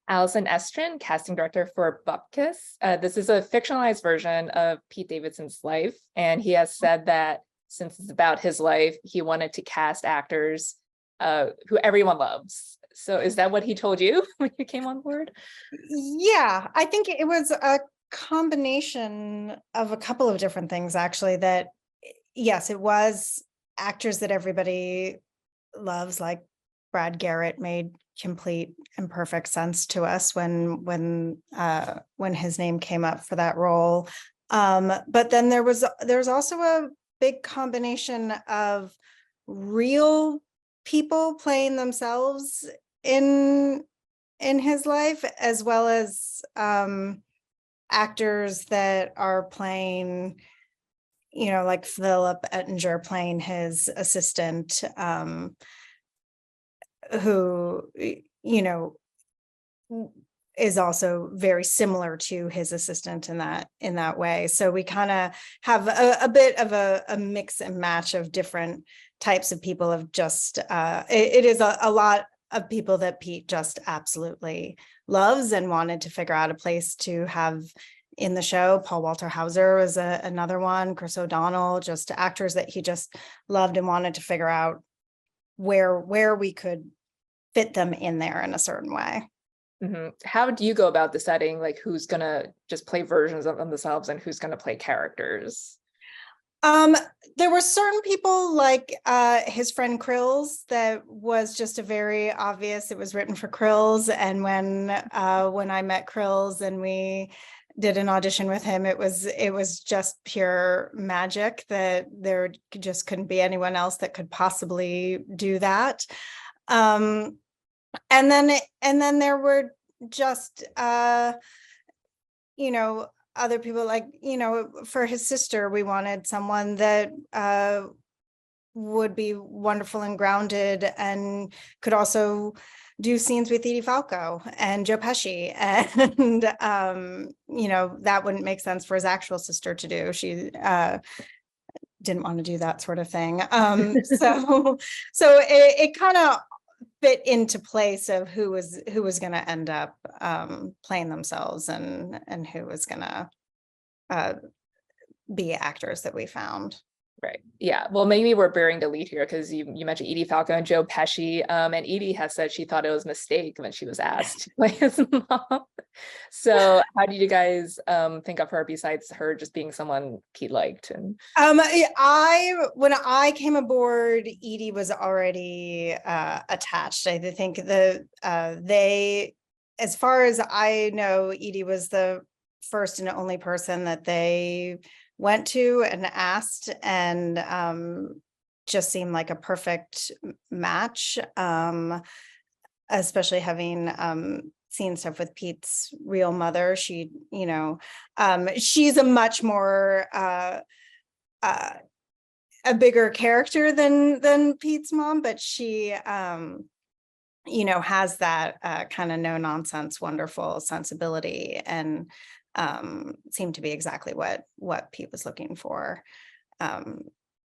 Allison Estrin, casting director for Bupkis. This is a fictionalized version of Pete Davidson's life, and he has said that since it's about his life, he wanted to cast actors who everyone loves. So is that what he told you when you came on board? Yeah, I think it was a combination of a couple of different things, actually, that yes, it was actors that everybody loves, like Brad Garrett made complete and perfect sense to us when his name came up for that role. But then there's also a big combination of real people playing themselves in his life, as well as actors that are playing, like Philip Ettinger playing his assistant, who, is also very similar to his assistant in that way. So we kind of have a bit of a mix and match of different types of people. Of just it is a lot of people that Pete just absolutely loves and wanted to figure out a place to have in the show. Paul Walter Hauser was another one, Chris O'Donnell, just actors that he just loved and wanted to figure out where we could fit them in there in a certain way. Mm-hmm. How do you go about deciding like who's gonna just play versions of themselves and who's gonna play characters? There were certain people like his friend Krills that was just a very obvious, it was written for Krills. And when I met Krills and we did an audition with him, it was just pure magic that there just couldn't be anyone else that could possibly do that. And then there were just other people, like, for his sister, we wanted someone that would be wonderful and grounded and could also do scenes with Edie Falco and Joe Pesci. And, that wouldn't make sense for his actual sister to do. She didn't want to do that sort of thing. So it kind of fit into place of who was going to end up playing themselves and who was going to be actors that we found. Right. Yeah. Well, maybe we're bearing the lead here because you mentioned Edie Falco and Joe Pesci. And Edie has said she thought it was a mistake when she was asked to play his mom. So how did you guys think of her besides her just being someone Pete liked? And when I came aboard, Edie was already attached. I think as far as I know, Edie was the first and only person that they went to and asked, and just seemed like a perfect match, especially having seen stuff with Pete's real mother. She, she's a much more a bigger character than Pete's mom, but she has that kind of no nonsense, wonderful sensibility, and seemed to be exactly what Pete was looking for.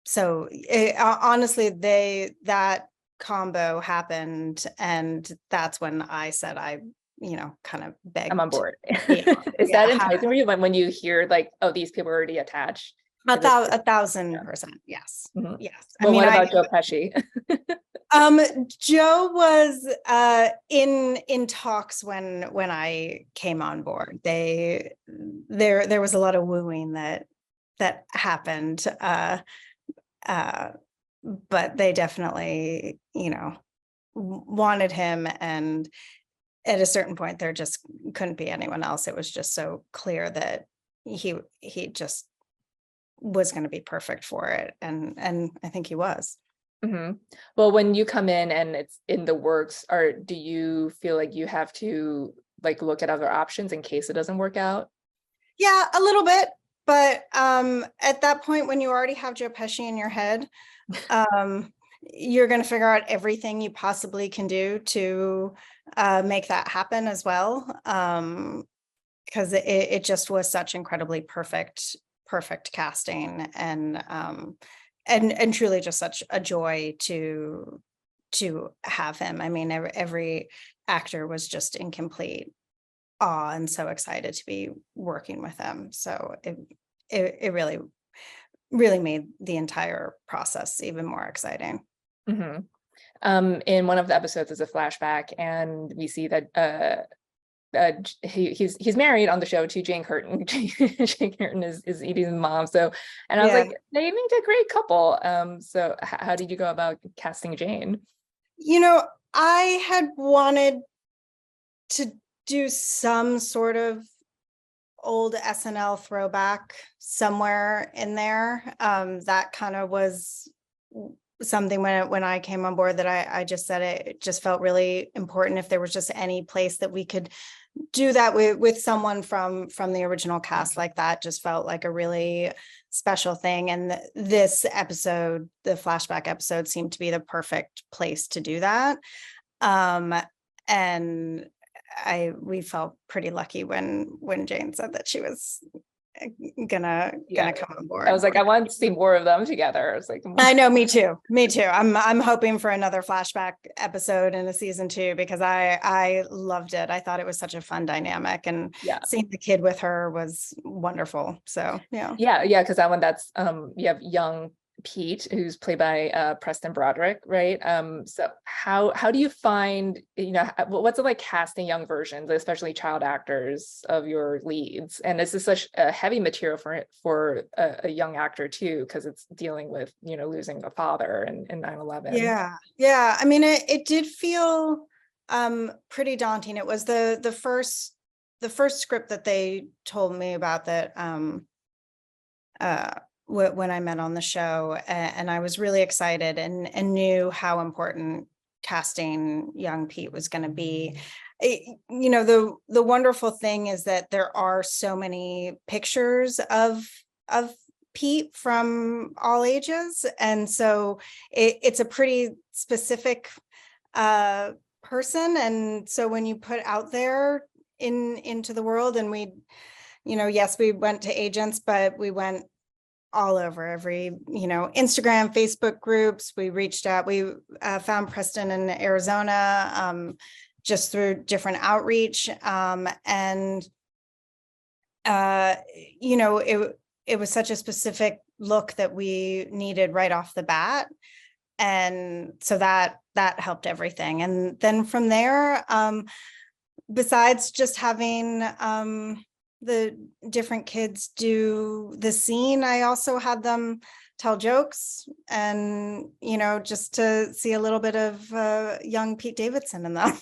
So honestly, that combo happened, and that's when I said I kind of begged. I'm on board. Is that enticing for you when you hear like, oh, these people are already attached? 1,000%. Yes. Mm-hmm. Yes. Well, what about Joe Pesci? Joe was in talks when I came on board. There was a lot of wooing that happened, but they definitely wanted him, and at a certain point there just couldn't be anyone else. It was just so clear that he just was going to be perfect for it, and I think he was. Mm-hmm. Well, when you come in and it's in the works, do you feel like you have to like look at other options in case it doesn't work out? Yeah, a little bit, but at that point, when you already have Joe Pesci in your head, you're going to figure out everything you possibly can do to make that happen as well, because it just was such incredibly perfect casting, and truly just such a joy to to have him. I mean, every actor was just in complete awe and so excited to be working with him. So it really, really made the entire process even more exciting. Mhm. In one of the episodes is a flashback, and we see that he's married on the show to Jane Curtin. Jane Curtin is Edie's mom. So, and I was like, they make a great couple. So how did you go about casting Jane? You know, I had wanted to do some sort of old SNL throwback somewhere in there. That kind of was something when I came on board that I just said it just felt really important if there was just any place that we could do that with someone from the original cast. Like that just felt like a really special thing, and this episode, the flashback episode, seemed to be the perfect place to do that. And we felt pretty lucky when Jane said that she was gonna come on board. I was like, I want to see more of them together. I was like, I know, me too. I'm hoping for another flashback episode in a season 2, because I loved it. I thought it was such a fun dynamic, and seeing the kid with her was wonderful. So yeah, because that one, that's you have young Pete, who's played by Preston Broderick, right? So how do you find, what's it like casting young versions, especially child actors, of your leads? And this is such a heavy material for a young actor too, because it's dealing with losing a father in 9/11. Yeah. I mean, it did feel pretty daunting. It was the first script that they told me about that when I met on the show, and I was really excited and knew how important casting young Pete was going to be. The wonderful thing is that there are so many pictures of Pete from all ages, and so it's a pretty specific person. And so when you put out there into the world, and we, yes, we went to agents, but we went all over every, Instagram, Facebook groups. We reached out, we found Preston in Arizona, just through different outreach. And it was such a specific look that we needed right off the bat. And so that helped everything. And then from there, besides just having, the different kids do the scene, I also had them tell jokes, and just to see a little bit of young Pete Davidson in them.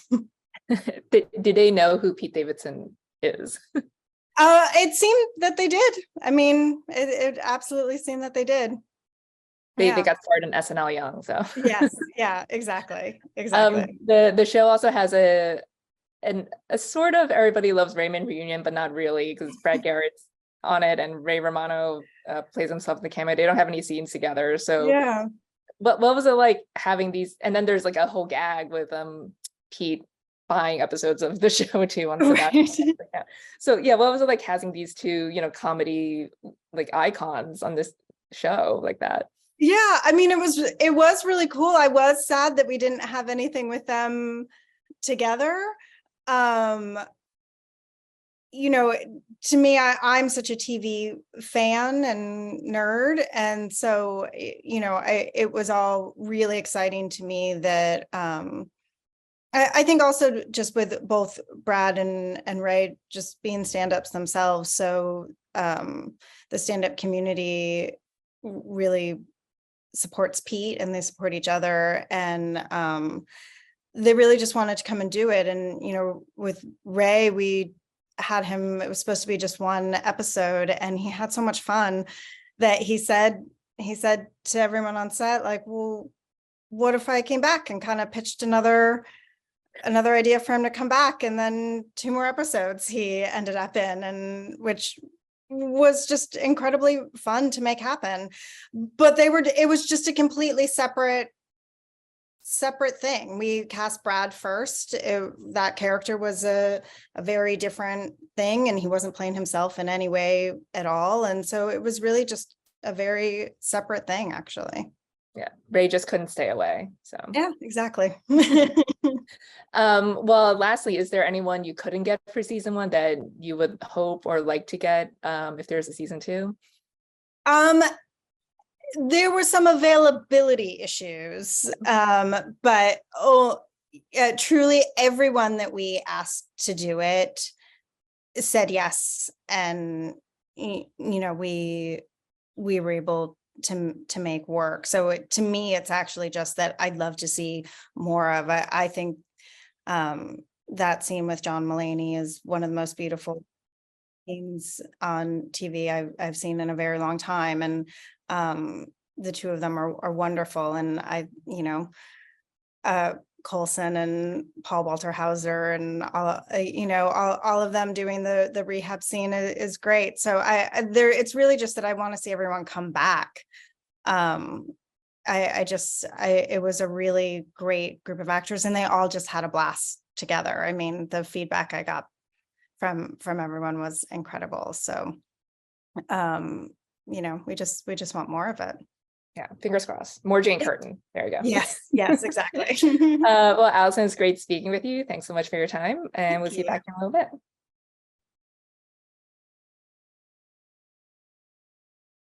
Did they know who Pete Davidson is? It seemed that they did. I mean, it absolutely seemed that they did. They got started in SNL young, so yes, yeah, exactly. The show also has a sort of Everybody Loves Raymond reunion, but not really, because Brad Garrett's on it and Ray Romano plays himself in the cameo. They don't have any scenes together. So what was it like having these? And then there's like a whole gag with Pete buying episodes of the show too on Sebastian. So what was it like having these two, comedy like icons on this show like that? Yeah, I mean, it was really cool. I was sad that we didn't have anything with them together. To me, I'm such a TV fan and nerd, and so it was all really exciting to me that I think also just with both Brad and Ray just being stand-ups themselves, so the stand-up community really supports Pete, and they support each other, and they really just wanted to come and do it. And with Ray, we had him, it was supposed to be just one episode, and he had so much fun that he said to everyone on set, like, well, what if I came back, and kind of pitched another idea for him to come back. And then 2 more episodes he ended up in, and which was just incredibly fun to make happen. But it was just a completely separate thing. We cast Brad first. That character was a very different thing, and he wasn't playing himself in any way at all. And so it was really just a very separate thing, actually. Yeah, Ray just couldn't stay away. So Yeah, exactly. well, lastly, is there anyone you couldn't get for season 1 that you would hope or like to get if there's a season 2? There were some availability issues, but truly everyone that we asked to do it said yes, and you know, we were able to make work. So to me, it's actually just that I'd love to see more of it. I think that scene with John Mulaney is one of the most beautiful scenes on TV I've seen in a very long time, and the two of them are wonderful. And Coulson and Paul Walter Hauser and all of them doing the rehab scene is great. So it's really just that I want to see everyone come back. It was a really great group of actors, and they all just had a blast together. I mean, the feedback I got from everyone was incredible. So, we just want more of it. Yeah, fingers crossed. More Jane Curtin. There you go. Yes, exactly. Well, Allison, it's great speaking with you. Thanks so much for your time, and we'll see you back in a little bit.